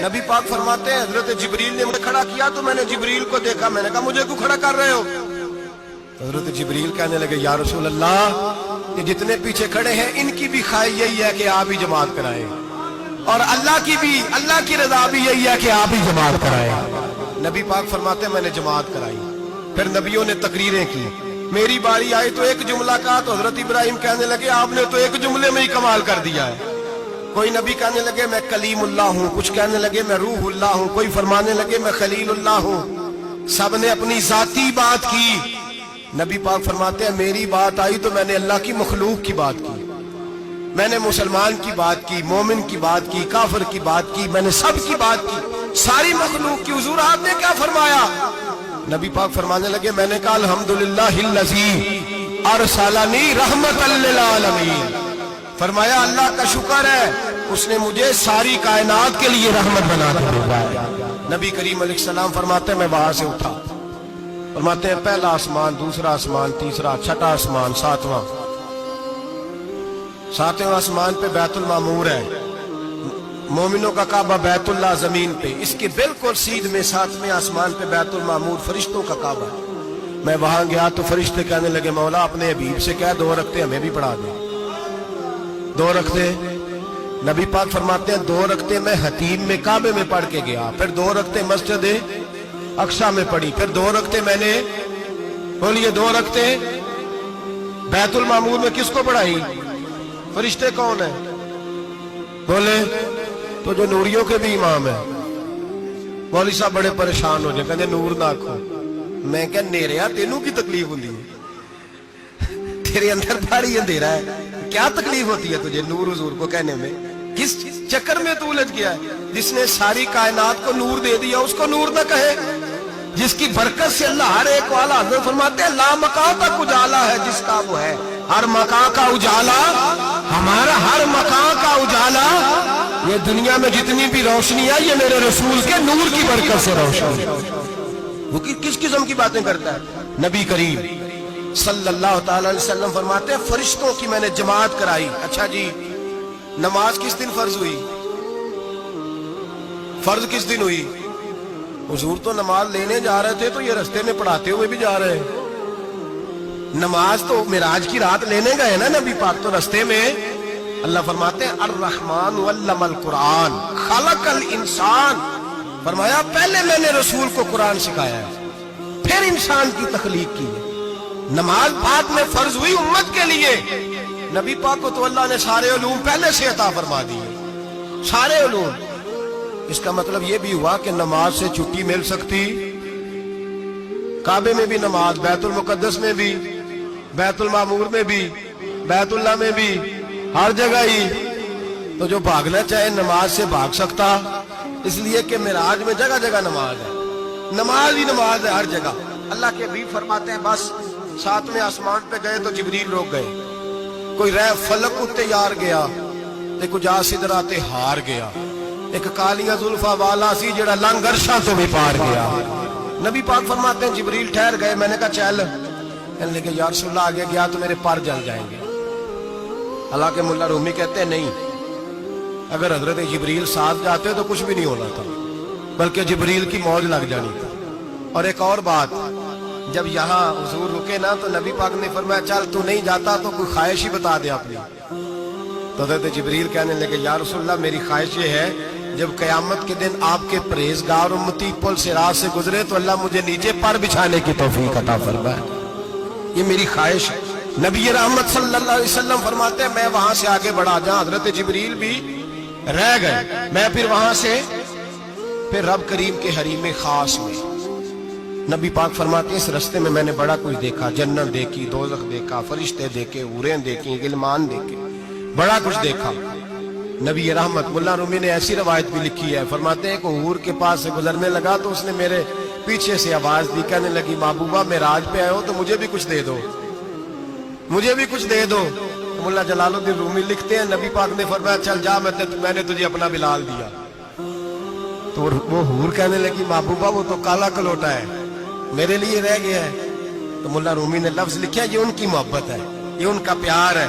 نبی پاک فرماتے ہیں حضرت جبریل نے مجھے کھڑا کیا تو میں نے جبریل کو دیکھا، میں نے کہا مجھے کیوں کھڑا کر رہے ہو؟ حضرت جبریل کہنے لگے یا رسول اللہ، یہ جتنے پیچھے کھڑے ہیں ان کی بھی خواہش یہی ہے کہ آپ ہی جماعت کرائیں، اور اللہ کی رضا بھی یہی ہے کہ آپ ہی جماعت کرائیں۔ نبی پاک فرماتے ہیں میں نے جماعت کرائی، پھر نبیوں نے تقریریں کی، میری باری آئی تو ایک جملہ کہا تو حضرت ابراہیم کہنے لگے آپ نے تو ایک جملے میں ہی کمال کر دیا ہے۔ کوئی نبی کہنے لگے میں کلیم اللہ ہوں، کچھ کہنے لگے میں روح اللہ ہوں، کوئی فرمانے لگے میں خلیل اللہ ہوں، سب نے اپنی ذاتی بات کی۔ نبی پاک فرماتے ہیں میری بات آئی تو میں نے اللہ کی مخلوق کی بات کی، میں نے مسلمان کی بات کی، مومن کی بات کی، کافر کی بات کی، میں نے سب کی بات کی، ساری مخلوق کی۔ حضور آپ نے کیا فرمایا؟ نبی پاک فرمانے لگے میں نے کہا الحمدللہ الذی ارسلنی رحمت للعالمین، فرمایا اللہ کا شکر ہے اس نے مجھے ساری کائنات کے لیے رحمت بنا کے بھیجا ہے۔ نبی کریم علیہ السلام فرماتے ہیں میں وہاں سے اٹھا، فرماتے ہیں پہلا آسمان، دوسرا آسمان، تیسرا، چھٹا آسمان، ساتواں آسمان پہ بیت المعمور ہے، مومنوں کا کعبہ بیت اللہ زمین پہ، اس کے بالکل سیدھ میں ساتویں آسمان پہ بیت المعمور فرشتوں کا کعبہ ہے۔ میں وہاں گیا تو فرشتے کہنے لگے مولا اپنے حبیب سے کہہ 2 رکعتیں ہمیں بھی پڑھا دے۔ 2 رکعتیں نبی پاک فرماتے ہیں 2 رکعتیں میں حتیم میں کعبے میں پڑھ کے گیا، پھر 2 رکعتیں مسجد اقصی میں پڑھی، پھر 2 رکعتیں میں نے بولیے 2 رکعتیں بیت المعمور میں کس کو پڑھائی؟ فرشتے کون ہیں؟ بولے تو جو نوریوں کے بھی امام ہیں۔ مولوی صاحب بڑے پریشان ہو جائے، کہتے نور نہ آکھو۔ میں کہ نیریا تینوں کی تکلیف ہوتی ہے، تیرے اندر بھاری اندھیرا ہے، کیا تکلیف ہوتی ہے تجھے نور حضور کو کہنے میں؟ کس چکر میں تو الجھ گیا ہے؟ جس نے ساری کائنات کو نور دے دیا اس کو نور نہ کہے؟ جس کی برکت سے اللہ ہر ایک والا، حضرت فرماتے ہیں لا مکان تک اجالا ہے جس کا وہ ہے، ہر مکان کا اجالا ہمارا، ہر مکان کا اجالا، یہ دنیا میں جتنی بھی روشنی ہے یہ میرے رسول کے نور کی برکت سے روشنی۔ وہ کس قسم کی باتیں کرتا ہے؟ نبی کریم صلی اللہ تعالی علیہ وسلم فرماتے ہیں فرشتوں کی میں نے جماعت کرائی۔ اچھا جی نماز کس دن فرض ہوئی؟ فرض کس دن ہوئی؟ حضور تو نماز لینے جا رہے تھے تو یہ رستے میں پڑھاتے ہوئے بھی جا رہے ہیں۔ نماز تو معراج کی رات لینے گئے نا نبی پاک، تو رستے میں اللہ فرماتے ہیں الرحمن علم القرآن خلق الانسان، فرمایا پہلے میں نے رسول کو قرآن سکھایا ہے پھر انسان کی تخلیق کی ہے۔ نماز بعد میں فرض ہوئی امت کے لیے، نبی پاک کو تو اللہ نے سارے علوم پہلے سے عطا فرما دیے، سارے علوم۔ اس کا مطلب یہ بھی ہوا کہ نماز سے چھٹی مل سکتی، کعبے میں بھی نماز، بیت المقدس میں بھی، بیت المعمور میں بھی، بیت اللہ میں بھی، ہر جگہ ہی۔ تو جو بھاگنا چاہے نماز سے بھاگ سکتا، اس لیے کہ معراج میں جگہ جگہ نماز ہے، نماز ہی نماز ہے ہر جگہ۔ اللہ کے حبیب فرماتے ہیں بس 7ویں آسمان پہ گئے تو جبریل روک گئے، کوئی رہ فلک اتے یار گیا، ایک جا سدرا تے ہار گیا، ایک کالیاں زلفا والا سی جڑا لنگ عرشاں تو بھی پار گیا۔ نبی پاک فرماتے ہیں جبریل ٹھہر گئے، میں نے کہا چل، کہنے لگے یا رسول اللہ آگے گیا تو میرے پر جل جائیں گے۔ حالانکہ ملا رومی کہتے ہیں نہیں، اگر حضرت جبریل ساتھ جاتے تو کچھ بھی نہیں ہونا تھا، بلکہ جبریل کی موج لگ جانی تھی۔ اور ایک اور بات، جب یہاں حضور رکے نا تو نبی پاک نے فرمایا چل تو نہیں جاتا تو کوئی خواہش ہی بتا دے اپنی۔ تو حضرت جبریل کہنے لگے یا رسول اللہ میری خواہش یہ ہے جب قیامت کے دن آپ کے پرہیزگار امتی پل سے راہ سے گزرے تو اللہ مجھے نیچے پر بچھانے کی توفیق عطا فرمائے، یہ میری خواہش ہے۔ نبی رحمت صلی اللہ علیہ وسلم فرماتے ہیں میں وہاں سے آگے بڑھا جہاں حضرت جبریل بھی رہ گئے، میں پھر وہاں سے پھر رب کریم کے حریم خاص میں۔ نبی پاک فرماتے ہیں اس رستے میں میں نے بڑا کچھ دیکھا، جنت دیکھی، دوزخ دیکھا، فرشتے دیکھے، حوریں دیکھی، غلمان دیکھے، بڑا کچھ دیکھا۔ نبی رحمت ملا رومی نے ایسی روایت بھی لکھی ہے، فرماتے ہیں کہ حور کے پاس سے گزرنے لگا تو اس نے میرے پیچھے سے آواز دی، کہنے لگی محبوبہ معراج پہ آئے ہو تو مجھے بھی کچھ دے دو، مجھے بھی کچھ دے دو۔ ملا جلال الدین رومی لکھتے ہیں نبی پاک نے فرمایا چل جا میں نے تجھے اپنا بلال دیا۔ تو وہ حور کہنے لگی محبوبہ وہ تو کالا کلوٹا ہے، میرے لیے رہ گیا ہے۔ تو ملا رومی نے لفظ لکھا یہ ان کی محبت ہے، یہ ان کا پیار ہے۔